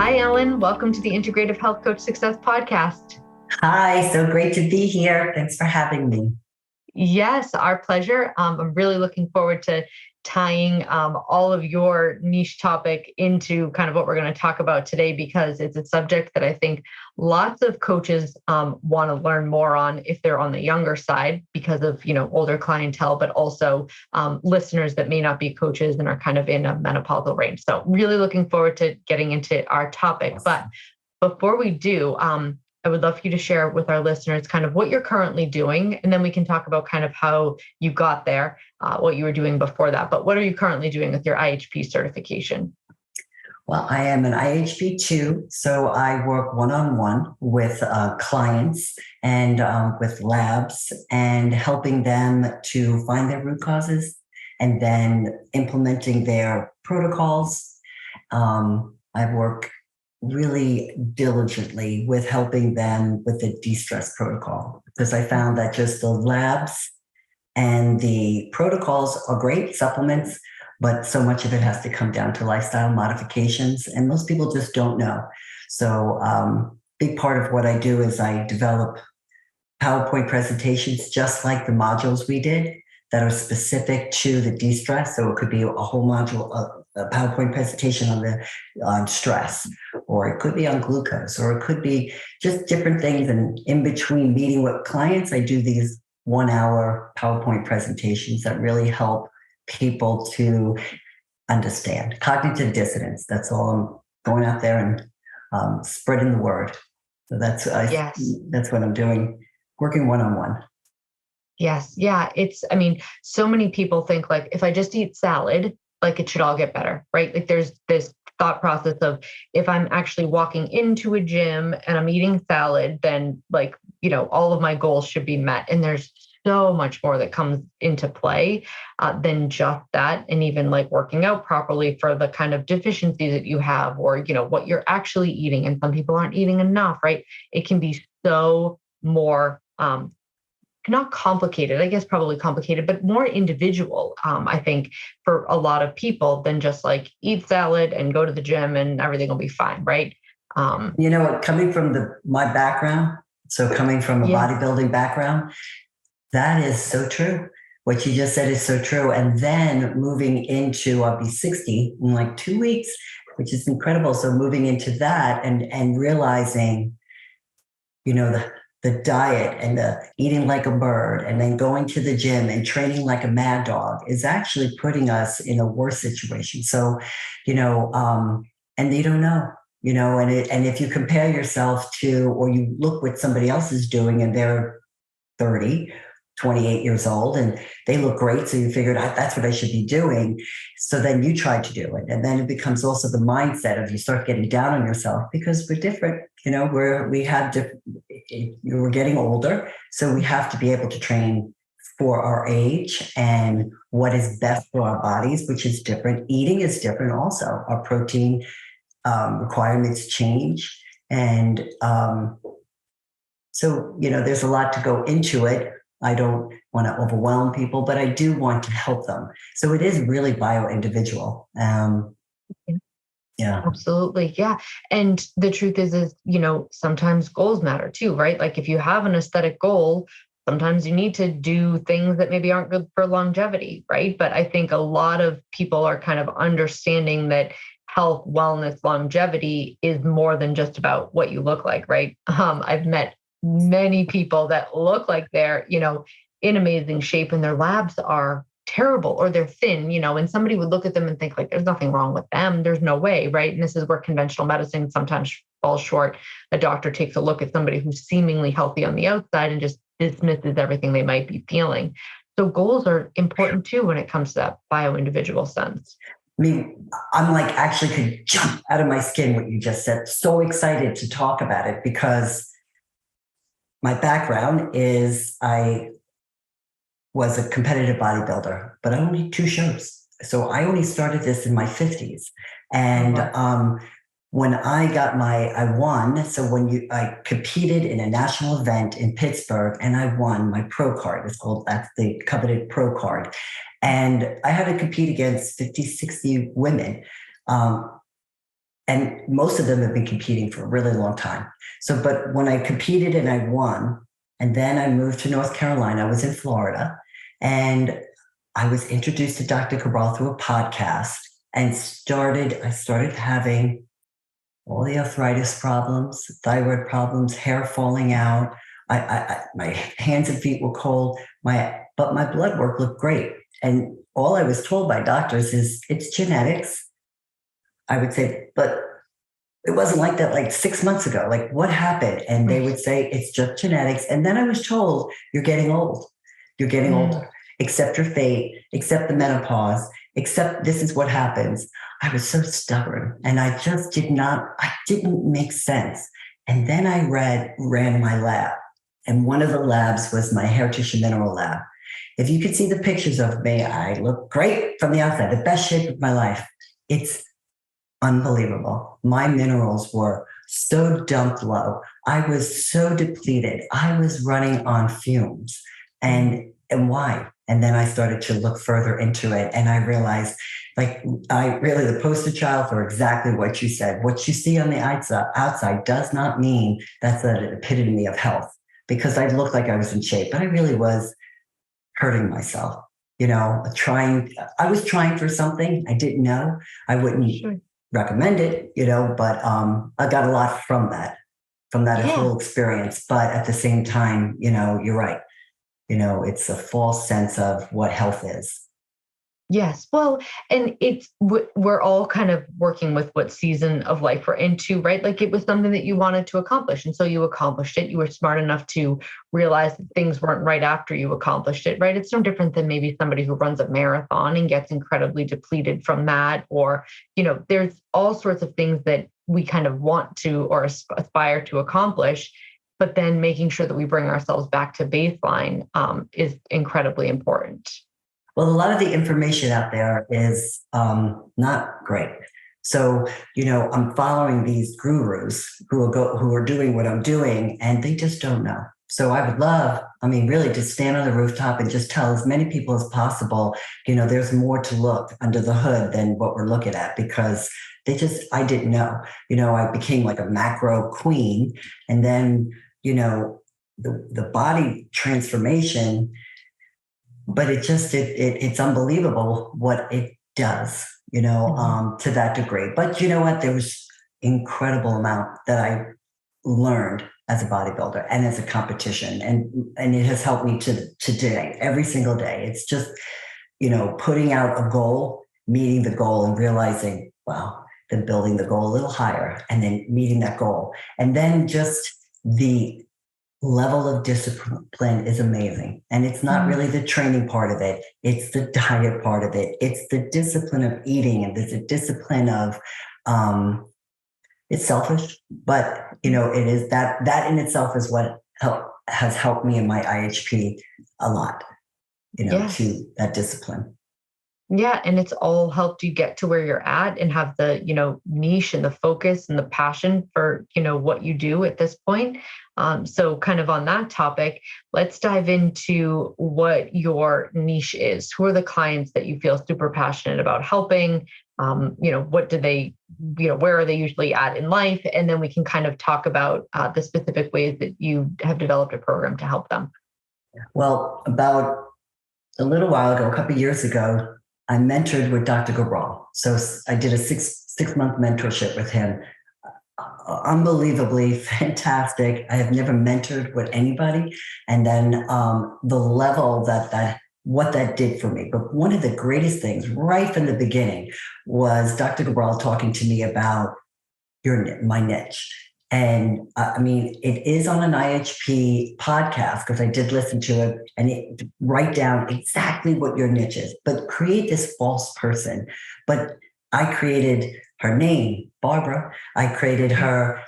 Hi, Ellen. Welcome to the Integrative Health Coach Success Podcast. Hi, so great to be here. Thanks for having me. Yes, our pleasure. I'm really looking forward to tying all of your niche topic into kind of what we're going to talk about today, because it's a subject that I think lots of coaches want to learn more on if they're on the younger side because of, older clientele, but also listeners that may not be coaches and are kind of in a menopausal range. So really looking forward to getting into our topic. But before we do, I would love for you to share with our listeners kind of what you're currently doing, and then we can talk about kind of how you got there, what you were doing before that. But what are you currently doing with your IHP certification? Well, I am an IHP too, so I work one-on-one with clients and with labs and helping them to find their root causes and then implementing their protocols. I work really diligently with helping them with the de-stress protocol because I found that just the labs and the protocols are great supplements, but so much of it has to come down to lifestyle modifications, and most people just don't know. So big part of what I do is I develop PowerPoint presentations just like the modules we did that are specific to the de-stress. So it could be a whole module, a PowerPoint presentation on the stress, or it could be on glucose, or it could be just different things. And in between meeting with clients, I do these 1 hour PowerPoint presentations that really help people to understand cognitive dissonance. That's all. I'm going out there and spreading the word. So Yes. that's what I'm doing, working one-on-one. Yes. Yeah. So many people think like, if I just eat salad, like it should all get better, right? Like there's this thought process of if I'm actually walking into a gym and I'm eating salad, then all of my goals should be met. And there's so much more that comes into play than just that. And even like working out properly for the kind of deficiencies that you have, or, what you're actually eating. And some people aren't eating enough, right? It can be so more not complicated, I guess probably complicated, but more individual, I think, for a lot of people than just like eat salad and go to the gym and everything will be fine, right? You know what, coming from my background, so coming from a bodybuilding background, that is so true. What you just said is so true. And then moving into, I'll be 60 in like 2 weeks, which is incredible. So moving into that and realizing, the diet and the eating like a bird and then going to the gym and training like a mad dog is actually putting us in a worse situation. So, and they don't know, and if you compare yourself to, or you look what somebody else is doing and they're 30, 28 years old and they look great. So you figured out that's what I should be doing. So then you try to do it. And then it becomes also the mindset of you start getting down on yourself because we're different, we're getting older. So we have to be able to train for our age and what is best for our bodies, which is different. Eating is different also. Our protein requirements change. And so, there's a lot to go into it. I don't want to overwhelm people, but I do want to help them. So it is really bio-individual. Yeah. Absolutely. Yeah. And the truth is, sometimes goals matter too, right? Like if you have an aesthetic goal, sometimes you need to do things that maybe aren't good for longevity, right? But I think a lot of people are kind of understanding that health, wellness, longevity is more than just about what you look like, right? I've met many people that look like they're, in amazing shape and their labs are terrible or they're thin, and somebody would look at them and think like, there's nothing wrong with them. There's no way, right? And this is where conventional medicine sometimes falls short. A doctor takes a look at somebody who's seemingly healthy on the outside and just dismisses everything they might be feeling. So goals are important too when it comes to that bio-individual sense. I mean, I'm like actually could jump out of my skin what you just said. So excited to talk about it because my background is I was a competitive bodybuilder, but I only had 2 shows. So I only started this in my 50s. And when I won. So I competed in a national event in Pittsburgh and I won my pro card. That's the coveted pro card. And I had to compete against 50, 60 women. and most of them have been competing for a really long time. So, but when I competed and I won, and then I moved to North Carolina, I was in Florida, and I was introduced to Dr. Cabral through a podcast and I started having all the arthritis problems, thyroid problems, hair falling out. My hands and feet were cold. But my blood work looked great. And all I was told by doctors is it's genetics. I would say, but it wasn't like that like 6 months ago. Like what happened? And they would say it's just genetics. And then I was told you're getting old. You're getting older. Accept your fate, accept the menopause, accept this is what happens. I was so stubborn and I didn't make sense. And then I ran my lab. And one of the labs was my hair tissue mineral lab. If you could see the pictures of me, I look great from the outside, the best shape of my life. It's unbelievable. My minerals were so dumped low. I was so depleted. I was running on fumes. And why? And then I started to look further into it. And I realized, like, I really the poster child for exactly what you said. What you see on the outside does not mean that's an epitome of health, because I looked like I was in shape, but I really was hurting myself. I was trying for something I didn't know. I wouldn't recommend it, but I got a lot from that whole experience. But at the same time, you're right. It's a false sense of what health is. Yes. Well, and we're all kind of working with what season of life we're into, right? Like it was something that you wanted to accomplish. And so you accomplished it. You were smart enough to realize that things weren't right after you accomplished it, right? It's no different than maybe somebody who runs a marathon and gets incredibly depleted from that. Or, there's all sorts of things that we kind of want to or aspire to accomplish. But then making sure that we bring ourselves back to baseline is incredibly important. Well, a lot of the information out there is not great. So, I'm following these gurus who are doing what I'm doing, and they just don't know. So I would love, really to stand on the rooftop and just tell as many people as possible, there's more to look under the hood than what we're looking at, because I didn't know. I became like a macro queen, and then, the body transformation, but it's unbelievable what it does, to that degree. But you know what? There was incredible amount that I learned as a bodybuilder and as a competition. And it has helped me to today, every single day. It's just, putting out a goal, meeting the goal and realizing, wow, then building the goal a little higher and then meeting that goal. And then just the level of discipline is amazing. And it's not really the training part of it. It's the diet part of it. It's the discipline of eating, and there's a discipline of, it's selfish, but it is that in itself is what has helped me in my IHP a lot, to that discipline. Yeah. And it's all helped you get to where you're at and have the, niche and the focus and the passion for, what you do at this point. So kind of on that topic, let's dive into what your niche is. Who are the clients that you feel super passionate about helping? What do they, where are they usually at in life? And then we can kind of talk about the specific ways that you have developed a program to help them. Well, about a little while ago, a couple of years ago, I mentored with Dr. Cabral. So I did a six-month mentorship with him. Unbelievably fantastic. I have never mentored with anybody. And then the level what that did for me. But one of the greatest things right from the beginning was Dr. Cabral talking to me about my niche. And it is on an IHP podcast, because I did listen to it, and write down exactly what your niche is, but create this false person. But I created her name, Barbara. I created her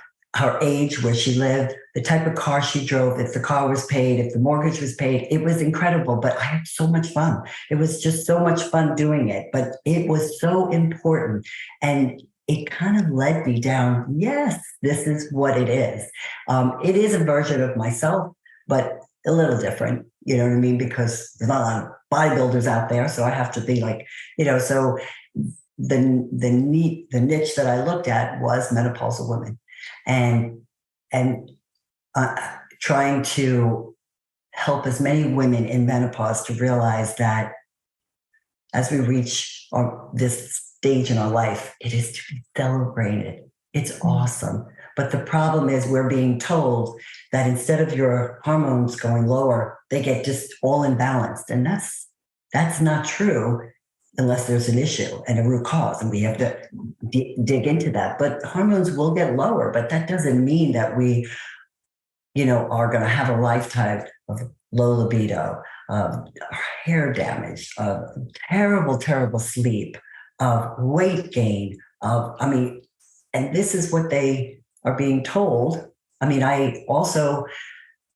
age, where she lived, the type of car she drove, if the car was paid, if the mortgage was paid. It was incredible, but I had so much fun. It was just so much fun doing it, but it was so important. And it kind of led me down, yes, this is what it is. It is a version of myself, but a little different, you know what I mean? Because there's not a lot of bodybuilders out there, so I have to be like, so the niche that I looked at was menopausal women, and and trying to help as many women in menopause to realize that as we reach this stage in our life, it is to be celebrated. It's awesome. But the problem is we're being told that instead of your hormones going lower, they get just all imbalanced. And that's not true unless there's an issue and a root cause. And we have to dig into that. But hormones will get lower, but that doesn't mean that we, are going to have a lifetime of low libido, of hair damage, of terrible, terrible sleep, of weight gain, and this is what they are being told. I also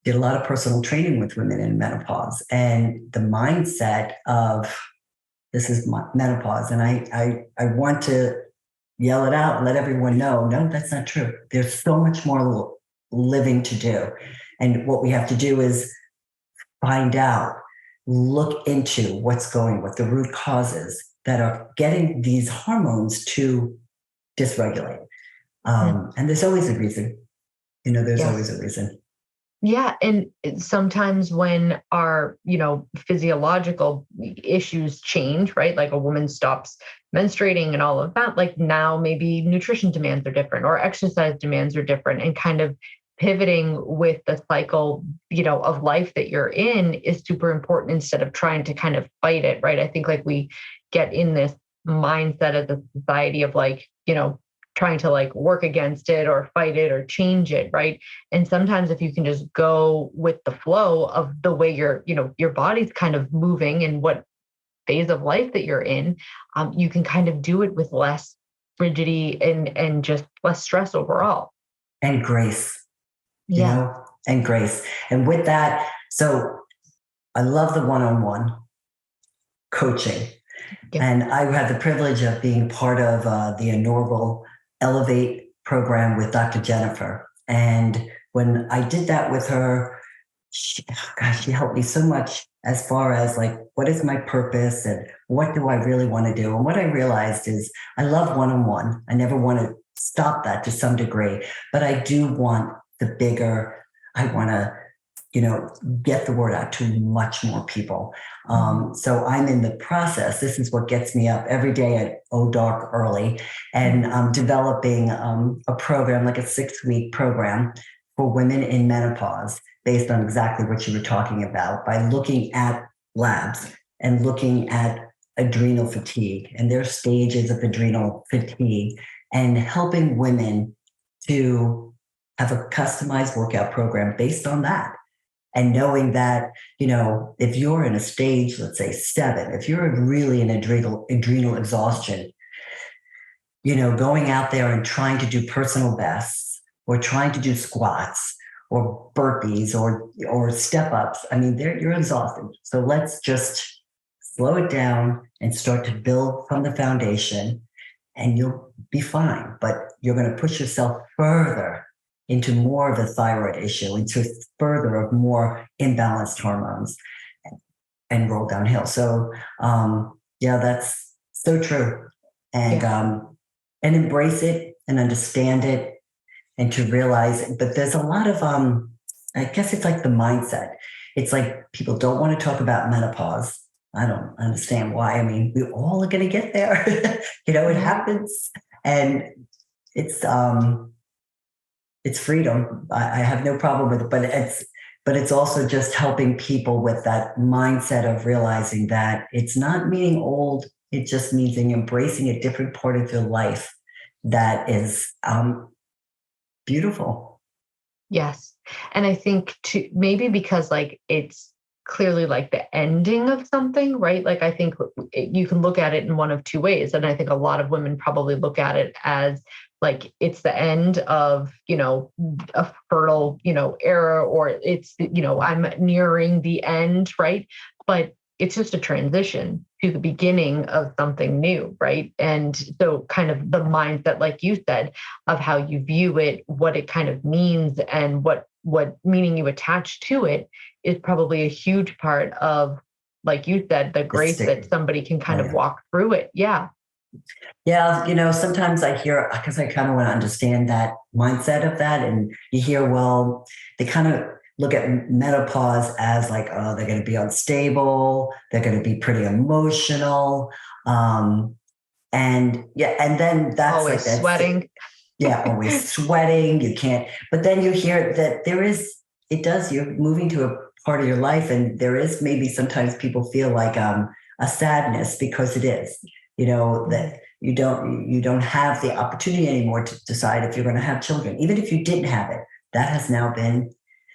did a lot of personal training with women in menopause, and the mindset of this is menopause. And I want to yell it out and let everyone know, no, that's not true. There's so much more living to do. And what we have to do is find out, look into what's what the root causes that are getting these hormones to dysregulate. And there's always a reason. There's always a reason. Yeah. And sometimes when our, physiological issues change, right? Like a woman stops menstruating and all of that, like now maybe nutrition demands are different or exercise demands are different, and kind of pivoting with the cycle, of life that you're in is super important instead of trying to kind of fight it, right? I think like we get in this mindset as a society of like, trying to like work against it or fight it or change it, right? And sometimes if you can just go with the flow of the way your body's kind of moving and what phase of life that you're in, you can kind of do it with less rigidity and just less stress overall. And grace, Yeah. and grace. And with that, so I love the one-on-one coaching. Yeah. And I had the privilege of being part of the inaugural Elevate program with Dr. Jennifer. And when I did that with her, she helped me so much as far as like, what is my purpose and what do I really want to do? And what I realized is I love one-on-one. I never want to stop that to some degree, but I do want the bigger, I want to, get the word out to much more people. So I'm in the process. This is what gets me up every day at dark early, and I'm developing a program, like a 6-week program for women in menopause based on exactly what you were talking about, by looking at labs and looking at adrenal fatigue and their stages of adrenal fatigue, and helping women to have a customized workout program based on that. And knowing that, if you're in a stage, let's say 7, if you're really in adrenal exhaustion, going out there and trying to do personal bests or trying to do squats or burpees or step ups, you're exhausted. So let's just slow it down and start to build from the foundation, and you'll be fine. But you're going to push yourself further into more of a thyroid issue, into further of more imbalanced hormones, and roll downhill. So, that's so true. And embrace it and understand it, and to realize it. But there's a lot of, I guess it's like the mindset. It's like people don't want to talk about menopause. I don't understand why. We all are going to get there. It happens, and it's freedom. I have no problem with it, but it's also just helping people with that mindset of realizing that it's not meaning old. It just means embracing a different part of your life that is beautiful. Yes. And I think maybe because like it's clearly like the ending of something, right? Like I think you can look at it in one of two ways. And I think a lot of women probably look at it as like it's the end of, a fertile, era, or it's, I'm nearing the end, right? But it's just a transition to the beginning of something new, right? And so kind of the mindset, like you said, of how you view it, what it kind of means, and what meaning you attach to it is probably a huge part of, like you said, the grace that somebody can kind of walk through it. Yeah. Yeah, sometimes I hear, because I kind of want to understand that mindset of that. And you hear, well, they kind of look at menopause as like, oh, they're going to be unstable, they're going to be pretty emotional. Um, and yeah, and then that's like Always that's sweating. yeah, always sweating. You can't, but then you hear that it does, you're moving to a part of your life, and there is maybe sometimes people feel like a sadness because it is, that you don't have the opportunity anymore to decide if you're going to have children. Even if you didn't have it, that has now been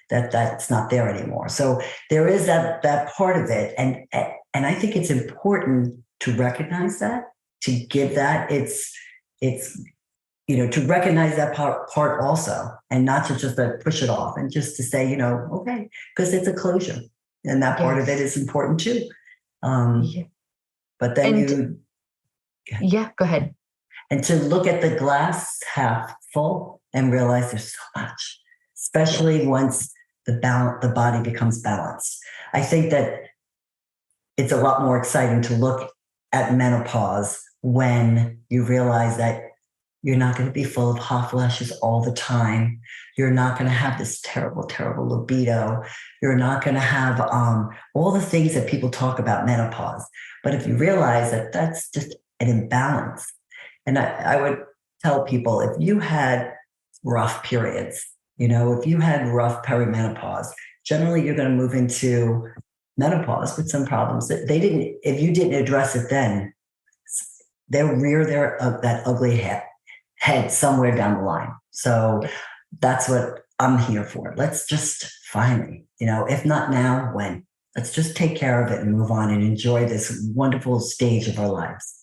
that's not there anymore. So there is that part of it. And I think it's important to recognize that, to give that it's to recognize that part also, and not to just push it off, and just to say, okay, because it's a closure, and that part of it Yes. is important too. Um, Yeah. but then And yeah, go ahead. and to look at the glass half full and realize there's so much, Yes. especially once the body becomes balanced. I think that it's a lot more exciting to look at menopause when you realize that you're not going to be full of hot flashes all the time. You're not going to have this terrible, terrible libido. You're not going to have all the things that people talk about menopause. But if you realize that that's just an imbalance, and I would tell people, if you had rough periods, if you had rough perimenopause, generally you're going to move into menopause with some problems that if you didn't address it then, they'll rear that ugly head somewhere down the line. So that's what I'm here for. Let's just finally, if not now, when? Let's just take care of it and move on and enjoy this wonderful stage of our lives.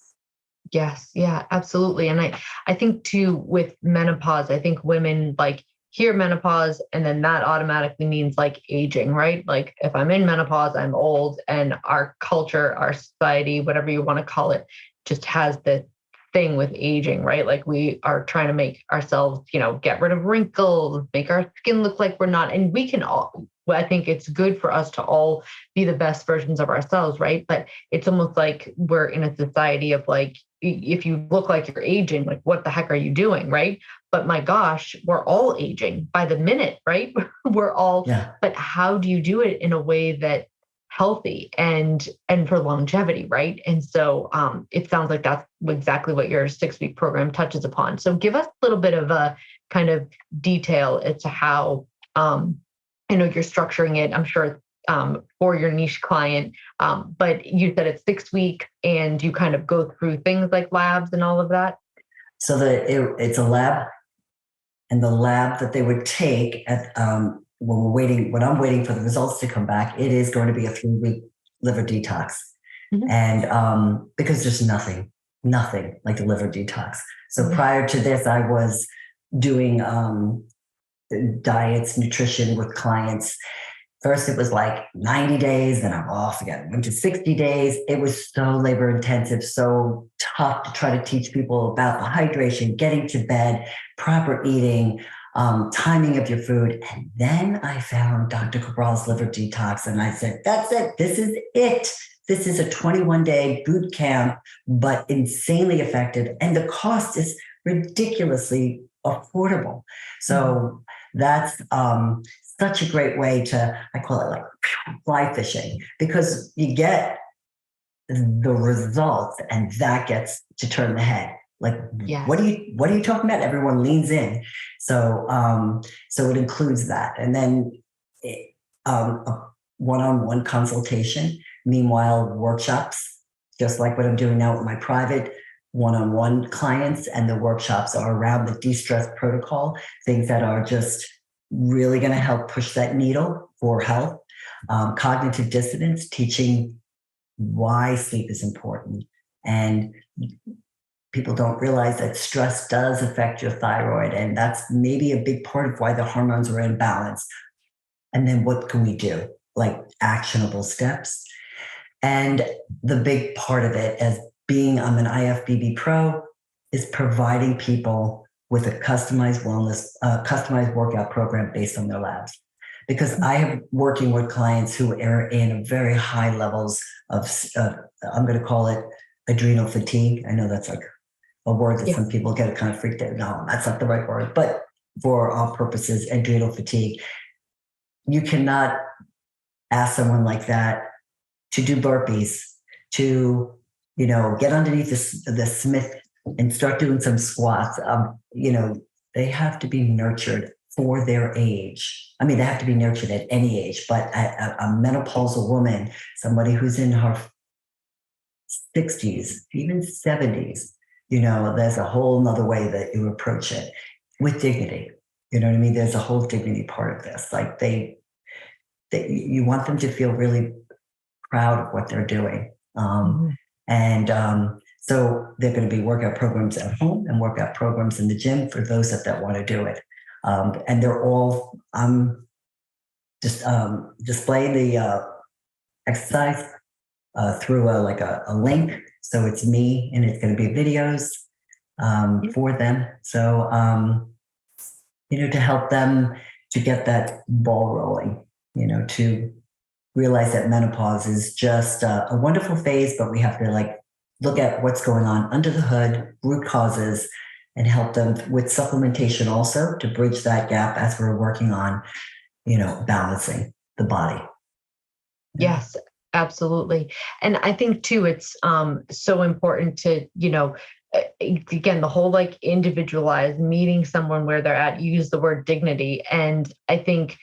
Yes, yeah, absolutely. And I think too with menopause, I think women like hear menopause and then that automatically means like aging, right? Like if I'm in menopause, I'm old, and our culture, our society, whatever you want to call it, just has this thing with aging, right? Like we are trying to make ourselves, get rid of wrinkles, make our skin look like we're not, and we can all, well, I think it's good for us to all be the best versions of ourselves, right? But it's almost like we're in a society of like, if you look like you're aging, like what the heck are you doing, right? But my gosh, we're all aging by the minute, right? We're all, Yeah. but how do you do it in a way that healthy and for longevity, right? And so it sounds like that's exactly what your 6-week program touches upon. So give us a little bit of a kind of detail as to how I know you're structuring it. I'm sure for your niche client, but you said it's 6 week, and you kind of go through things like labs and all of that. So it's a lab, and the lab that they would take at when I'm waiting for the results to come back, it is going to be a 3-week liver detox. Mhm. And because there's nothing like the liver detox. So prior to this, I was doing diets, nutrition with clients. First, it was like 90 days, then I'm off again. Went to 60 days. It was so labor intensive, so tough to try to teach people about the hydration, getting to bed, proper eating, timing of your food. And then I found Dr. Cabral's liver detox, and I said, that's it. This is it. This is a 21-day boot camp, but insanely effective. And the cost is ridiculously affordable. So that's such a great way to, I call it like fly fishing, because you get the results and that gets to turn the head. Like, Yes. what are you talking about? Everyone leans in. So it includes that. And then a one-on-one consultation, meanwhile, workshops, just like what I'm doing now with my private one-on-one clients. And the workshops are around the de-stress protocol, things that are just really going to help push that needle for health. Cognitive dissonance, teaching why sleep is important. And people don't realize that stress does affect your thyroid. And that's maybe a big part of why the hormones are in balance. And then what can we do? Like actionable steps. And the big part of it, as being I'm an IFBB pro, is providing people with a customized wellness, customized workout program based on their labs. Because I am working with clients who are in very high levels of, I'm going to call it adrenal fatigue. I know that's like a word that Yeah. some people get kind of freaked out. No, that's not the right word. But for our purposes, adrenal fatigue, you cannot ask someone like that to do burpees, to, get underneath the Smith and start doing some squats. They have to be nurtured for their age. I mean, they have to be nurtured at any age, but a menopausal woman, somebody who's in her 60s, even 70s, there's a whole nother way that you approach it with dignity. You know what I mean? There's a whole dignity part of this. Like you want them to feel really proud of what they're doing. So they're going to be workout programs at home and workout programs in the gym for those that want to do it. And they're all, just displaying the exercise through a link. So it's me, and it's going to be videos for them. So, to help them to get that ball rolling, to realize that menopause is just a wonderful phase, but we have to look at what's going on under the hood, root causes, and help them with supplementation also to bridge that gap as we're working on, balancing the body. Yes, absolutely. And I think too, it's so important to, again, the whole individualized meeting someone where they're at, you use the word dignity. And I think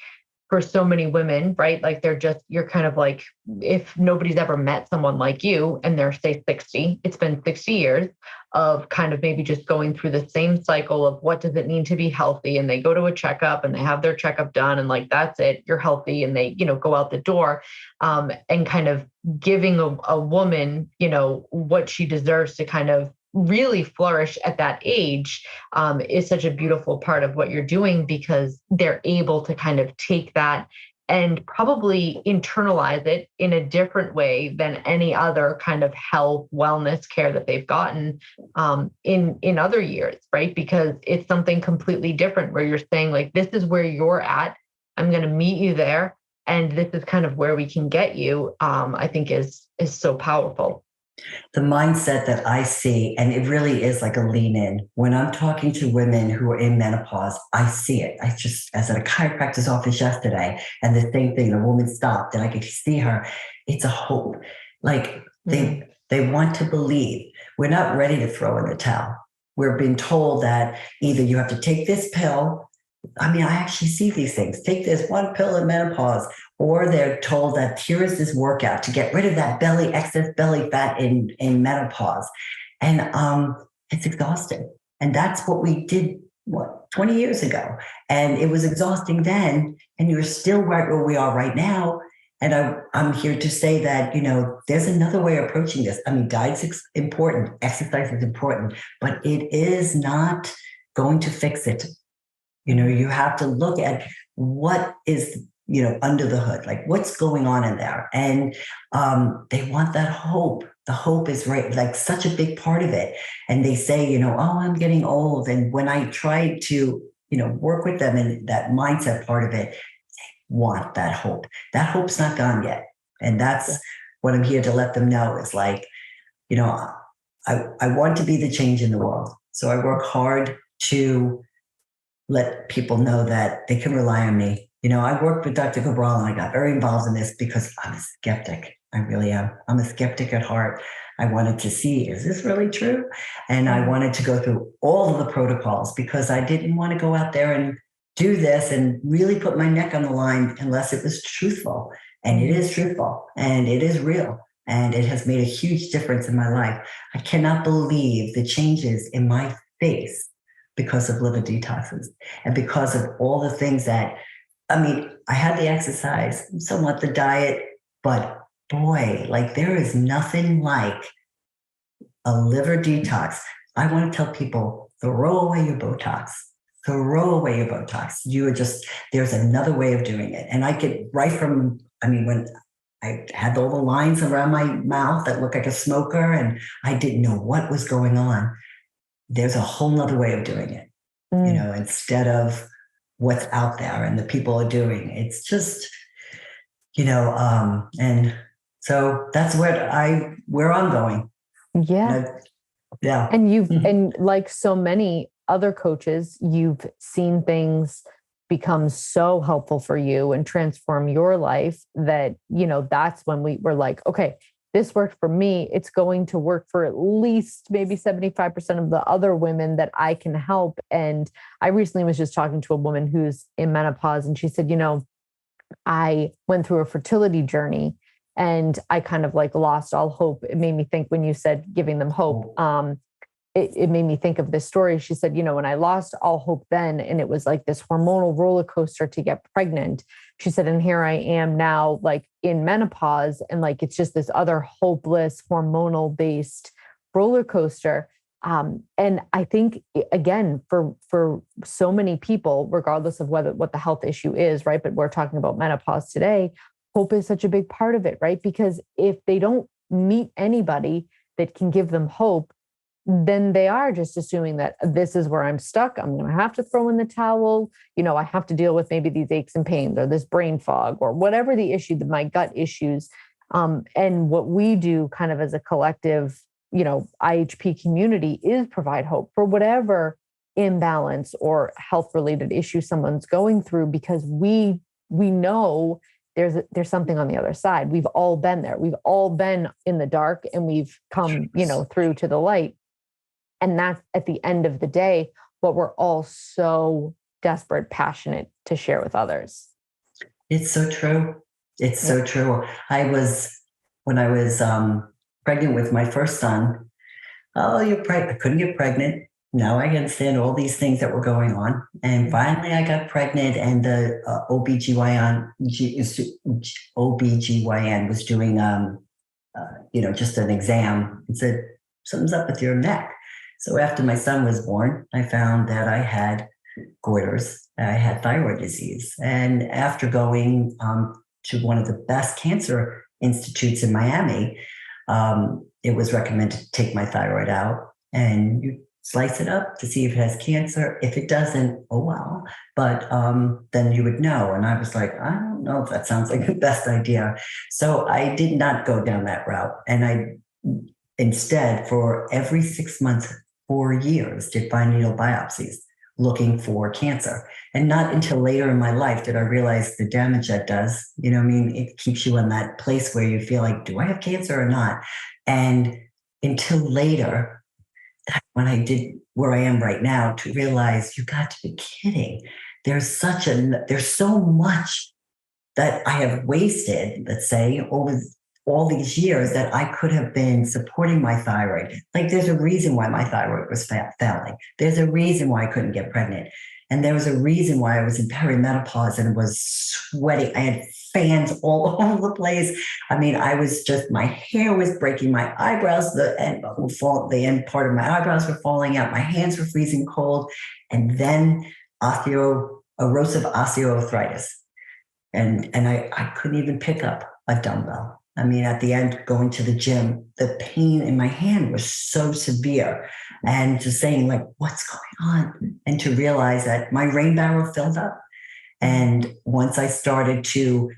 for so many women, right? Like you're kind of like, if nobody's ever met someone like you and they're say 60, it's been 60 years of kind of maybe just going through the same cycle of what does it mean to be healthy? And they go to a checkup and they have their checkup done and that's it, you're healthy. And they, go out the door and kind of giving a woman, what she deserves to kind of really flourish at that age is such a beautiful part of what you're doing, because they're able to kind of take that and probably internalize it in a different way than any other kind of health wellness care that they've gotten in other years, right? Because it's something completely different where you're saying this is where you're at. I'm going to meet you there. And this is kind of where we can get you, I think is so powerful. The mindset that I see, and it really is like a lean in. When I'm talking to women who are in menopause, I see it. I was at a chiropractor's office yesterday, and the same thing, the woman stopped and I could see her. It's a hope. They want to believe. We're not ready to throw in the towel. We're being told that either you have to take this pill. I mean, I actually see these things. Take this one pill in menopause, or they're told that here is this workout to get rid of that excess belly fat in menopause. And it's exhausting. And that's what we did, 20 years ago. And it was exhausting then. And you're still right where we are right now. And I'm here to say that, there's another way of approaching this. I mean, diet's important, exercise is important, but it is not going to fix it. You have to look at what is, under the hood, what's going on in there. And they want that hope. The hope is right, such a big part of it. And they say, oh, I'm getting old. And when I try to, work with them in that mindset part of it, they want that hope. That hope's not gone yet. And that's what I'm here to let them know is I want to be the change in the world. So I work hard to let people know that they can rely on me. I worked with Dr. Cabral and I got very involved in this because I'm a skeptic. I really am. I'm a skeptic at heart. I wanted to see, is this really true? And I wanted to go through all of the protocols because I didn't want to go out there and do this and really put my neck on the line unless it was truthful. And it is truthful and it is real. And it has made a huge difference in my life. I cannot believe the changes in my face because of liver detoxes and because of all the things that, I had the exercise, somewhat the diet, but boy, there is nothing like a liver detox. I want to tell people, throw away your Botox. Throw away your Botox. There's another way of doing it. And I could, when I had all the lines around my mouth that looked like a smoker and I didn't know what was going on. There's a whole nother way of doing it, instead of what's out there and the people are doing. It's just, and so that's where I'm going. Yeah. Yeah. And like so many other coaches, you've seen things become so helpful for you and transform your life that, that's when we were like, okay, this worked for me. It's going to work for at least maybe 75% of the other women that I can help. And I recently was just talking to a woman who's in menopause, and she said, I went through a fertility journey and I kind of like lost all hope. It made me think when you said giving them hope. It made me think of this story. She said, when I lost all hope then, and it was like this hormonal roller coaster to get pregnant. She said, and here I am now, like in menopause, and like it's just this other hopeless hormonal based roller coaster. And I think again, for so many people, regardless of what the health issue is, right? But we're talking about menopause today. Hope is such a big part of it, right? Because if they don't meet anybody that can give them hope, then they are just assuming that this is where I'm stuck. I'm going to have to throw in the towel. I have to deal with maybe these aches and pains or this brain fog or whatever the issue, my gut issues. And what we do kind of as a collective, IHP community is provide hope for whatever imbalance or health related issue someone's going through, because we know there's something on the other side. We've all been there. We've all been in the dark and we've come, through to the light. And that's at the end of the day, what we're all so desperate, passionate to share with others. It's so true. It's so true. When I was pregnant with my first son, oh, you're pregnant. I couldn't get pregnant. Now I understand all these things that were going on. And finally I got pregnant, and the OBGYN was doing, just an exam and said, something's up with your neck. So after my son was born, I found that I had goiters, I had thyroid disease. And after going to one of the best cancer institutes in Miami, it was recommended to take my thyroid out and you slice it up to see if it has cancer. If it doesn't, oh well. But then you would know. And I was like, I don't know if that sounds like the best idea. So I did not go down that route. And I instead, for every 6 months, 4 years, did fine needle biopsies looking for cancer. And not until later in my life did I realize the damage that does. It keeps you in that place where you feel like, do I have cancer or not? And until later, when I did where I am right now, to realize you got to be kidding. There's so much that I have wasted, let's say, over all these years that I could have been supporting my thyroid. Like there's a reason why my thyroid was failing. There's a reason why I couldn't get pregnant. And there was a reason why I was in perimenopause and was sweating. I had fans all over the place. I mean, my hair was breaking, my eyebrows, the end part of my eyebrows were falling out. My hands were freezing cold. And then erosive osteoarthritis. And I couldn't even pick up a dumbbell. I mean, at the end, going to the gym, the pain in my hand was so severe. And just saying, like, what's going on? And to realize that my rain barrel filled up. And once I started to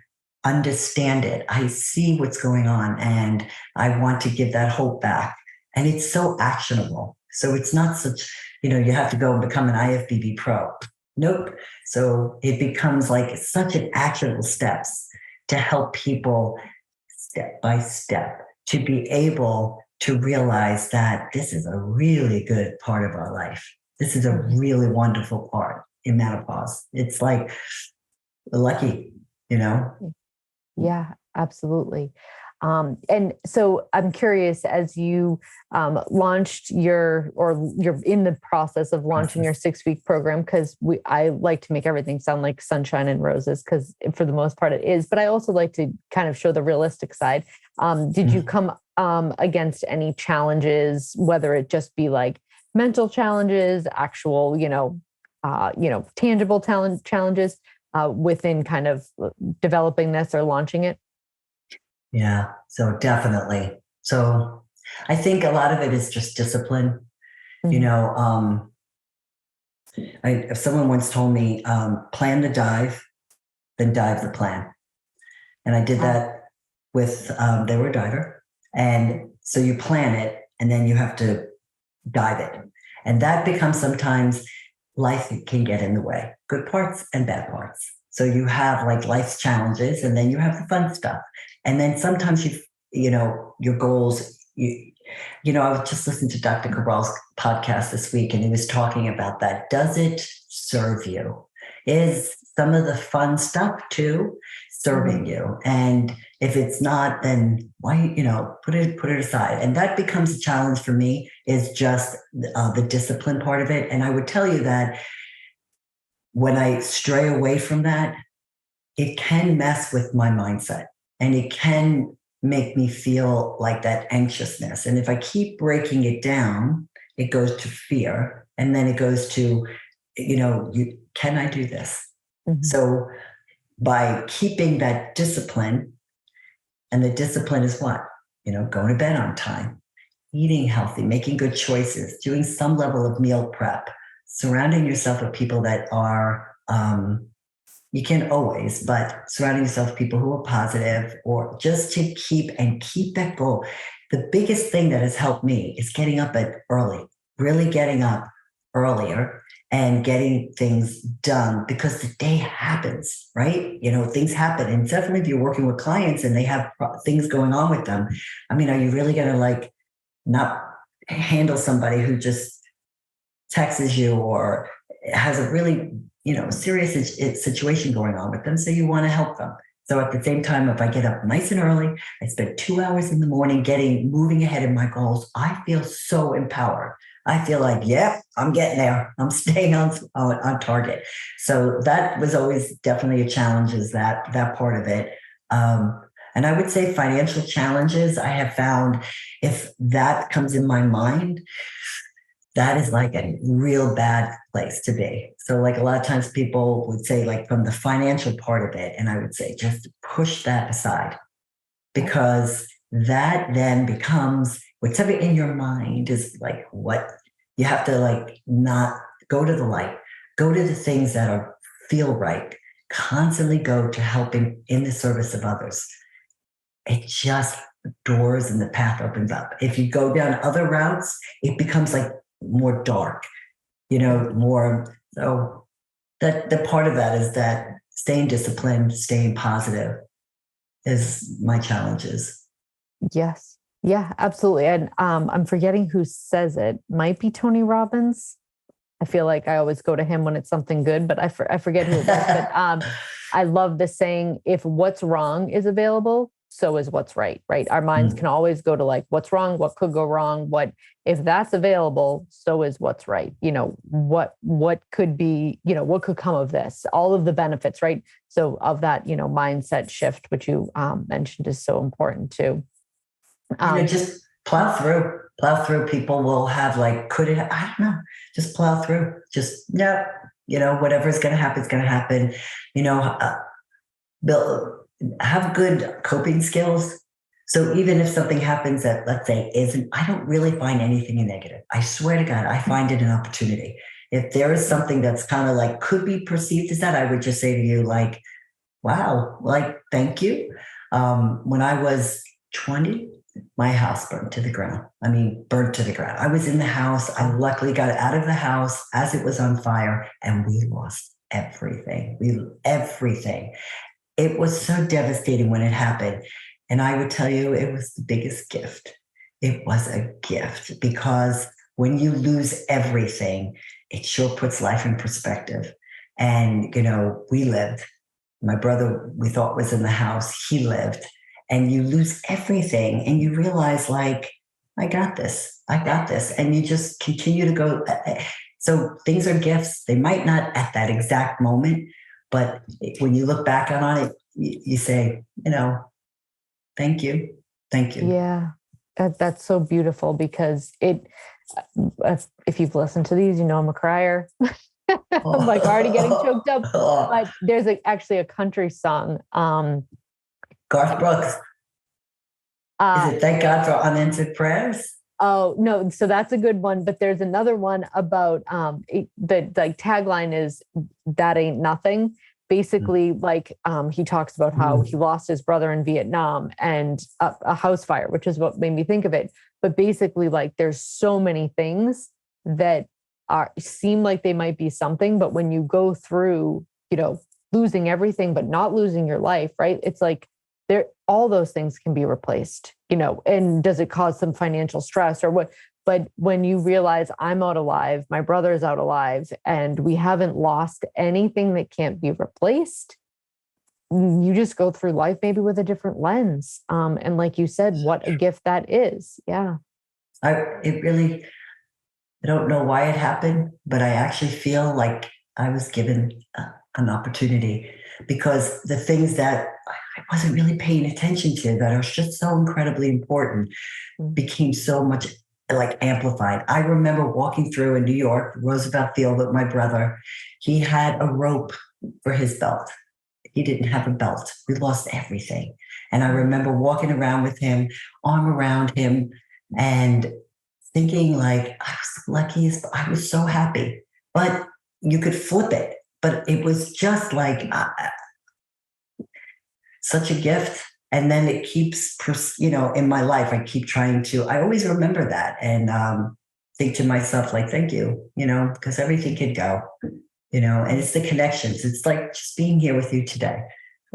understand it, I see what's going on and I want to give that hope back. And it's so actionable. So it's not such, you have to go and become an IFBB pro. Nope. So it becomes like such an actionable steps to help people step by step to be able to realize that this is a really good part of our life. This is a really wonderful part in menopause. It's like lucky, Yeah, absolutely. And so I'm curious, as you launched you're in the process of launching your 6-week program, because I like to make everything sound like sunshine and roses, because for the most part it is, but I also like to kind of show the realistic side. Did you come against any challenges, whether it just be like mental challenges, actual, tangible challenges within kind of developing this or launching it? Yeah, so definitely. So I think a lot of it is just discipline. Mm-hmm. If someone once told me, plan the dive, then dive the plan. And I did that with, they were a diver. And so you plan it and then you have to dive in. And that becomes sometimes life can get in the way, good parts and bad parts. So you have like life's challenges, and then you have the fun stuff. And then sometimes your goals, I was just listening to Dr. Cabral's podcast this week, and he was talking about that. Does it serve you? Is some of the fun stuff too serving you? And if it's not, then why, put it aside. And that becomes a challenge for me, is just the discipline part of it. And I would tell you that when I stray away from that, it can mess with my mindset, and it can make me feel like that anxiousness. And if I keep breaking it down, it goes to fear. And then it goes to, can I do this? Mm-hmm. So by keeping that discipline, and the discipline is what? Going to bed on time, eating healthy, making good choices, doing some level of meal prep, surrounding yourself with people that are, you can't always, but surrounding yourself with people who are positive, or just to keep that goal. The biggest thing that has helped me is getting up early, really getting up earlier and getting things done, because the day happens, right? Things happen. And definitely if you're working with clients and they have things going on with them, are you really going to not handle somebody who just texts you or has a really, serious situation going on with them? So you want to help them. So at the same time, if I get up nice and early, I spend 2 hours in the morning moving ahead in my goals, I feel so empowered. I feel like, I'm getting there. I'm staying on target. So that was always definitely a challenge, is that part of it. And I would say financial challenges, I have found, if that comes in my mind, that is like a real bad place to be. So a lot of times people would say from the financial part of it, and I would say just push that aside, because that then becomes whatever in your mind is what you have to not go to the light, go to the things that feel right, constantly go to helping in the service of others. It just doors and the path opens up. If you go down other routes, it becomes more dark, more. So that the part of that is that staying disciplined, staying positive is my challenges. Yes. Yeah, absolutely. And I'm forgetting who says it. Might be Tony Robbins. I feel like I always go to him when it's something good, but I forget who it is. But I love the saying, if what's wrong is available, so is what's right, right? Our minds can always go to what's wrong, what could go wrong, if that's available, so is what's right. What could be, what could come of this, all of the benefits, right? So of that, mindset shift, which you mentioned, is so important too. Just plow through. People will have could it, I don't know, just plow through, just, no, whatever's going to happen is going to happen. Have good coping skills. So even if something happens that, let's say, I don't really find anything negative. I swear to God, I find it an opportunity. If there is something that's kind of could be perceived as that, I would just say to you, wow, thank you. When I was 20, my house burned to the ground. Burnt to the ground. I was in the house. I luckily got out of the house as it was on fire, and we lost everything. Everything. It was so devastating when it happened. And I would tell you, it was the biggest gift. It was a gift, because when you lose everything, it sure puts life in perspective. And, we lived. My brother, we thought, was in the house. He lived. And you lose everything, and you realize, I got this. And you just continue to go. So things are gifts. They might not at that exact moment, but when you look back on it, you say, thank you. Yeah, that's so beautiful, because if you've listened to these, I'm a crier. I'm already getting choked up. But there's actually a country song. Garth Brooks. Is it Thank God for Unanswered Prayers? Oh, no. So that's a good one. But there's another one about the tagline is, that ain't nothing. basically like he talks about how he lost his brother in Vietnam and a house fire, which is what made me think of it. But basically, like there's so many things that seem like they might be something, but when you go through, losing everything, but not losing your life, right? It's like all those things can be replaced, and does it cause some financial stress or what? But when you realize I'm out alive, my brother's out alive, and we haven't lost anything that can't be replaced, you just go through life maybe with a different lens. And like you said, what a gift that is. Yeah. I don't know why it happened, but I actually feel like I was given an opportunity, because the things that I wasn't really paying attention to that are just so incredibly important became so much like amplified. I remember walking through in New York, Roosevelt Field with my brother. He had a rope for his belt. He didn't have a belt. We lost everything. And I remember walking around with him, arm around him, and thinking like, I was the luckiest. I was so happy. But you could flip it. But it was just like such a gift. And then it keeps, in my life, I always remember that and think to myself, like, thank you, because everything could go, and it's the connections. It's like just being here with you today.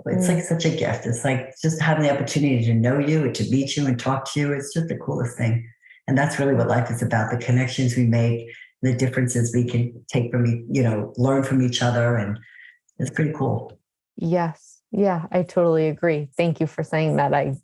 It's like such a gift. It's like just having the opportunity to know you and to meet you and talk to you. It's just the coolest thing. And that's really what life is about, the connections we make, the differences we can take from, learn from each other. And it's pretty cool. Yes. Yeah, I totally agree. Thank you for saying that. I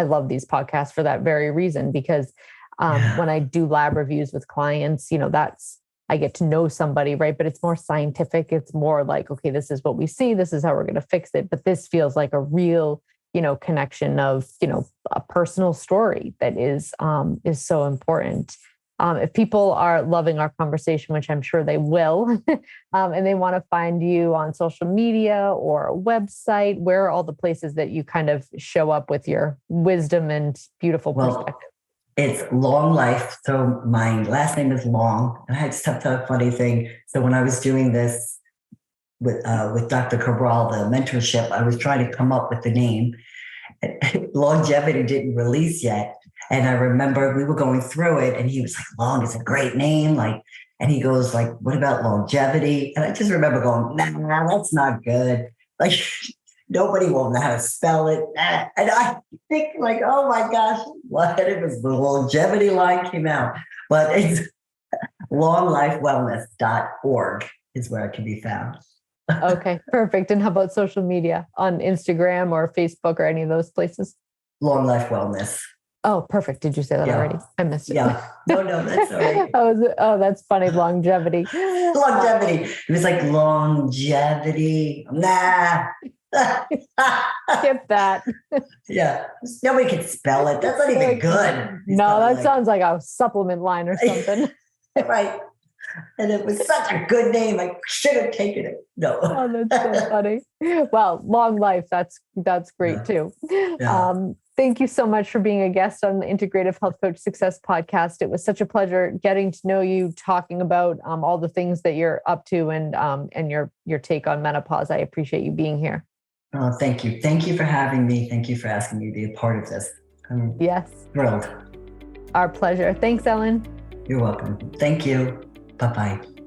love these podcasts for that very reason, because when I do lab reviews with clients, I get to know somebody, right? But it's more scientific. It's more like, okay, this is what we see. This is how we're going to fix it. But this feels like a real, connection of, a personal story that is so important. If people are loving our conversation, which I'm sure they will, and they want to find you on social media or a website, where are all the places that you kind of show up with your wisdom and beautiful perspective? It's Long Life. So my last name is Long. And I had to tell a funny thing. So when I was doing this with Dr. Cabral, the mentorship, I was trying to come up with the name. Longevity didn't release yet. And I remember we were going through it and he was like, Long is a great name. And he goes like, what about longevity? And I just remember going, nah, that's not good. Like nobody will know how to spell it. And I think like, oh my gosh, what? It was the longevity line came out. But it's longlifewellness.org is where it can be found. Okay, perfect. And how about social media on Instagram or Facebook or any of those places? Long Life Wellness. Oh, perfect. Did you say that already? I missed it. Yeah. No, that's all right. That's funny. Longevity. Longevity. It was like longevity. Nah. Skip that. Yeah. Nobody can spell it. That's not even good. No, that sounds like a supplement line or something. Right. And it was such a good name. I should have taken it. No. Oh, that's so funny. Well, Long Life. That's great too. Yeah. Thank you so much for being a guest on the Integrative Health Coach Success Podcast. It was such a pleasure getting to know you, talking about all the things that you're up to and your take on menopause. I appreciate you being here. Oh, thank you. Thank you for having me. Thank you for asking me to be a part of this. I'm thrilled. Our pleasure. Thanks, Ellen. You're welcome. Thank you. Bye-bye.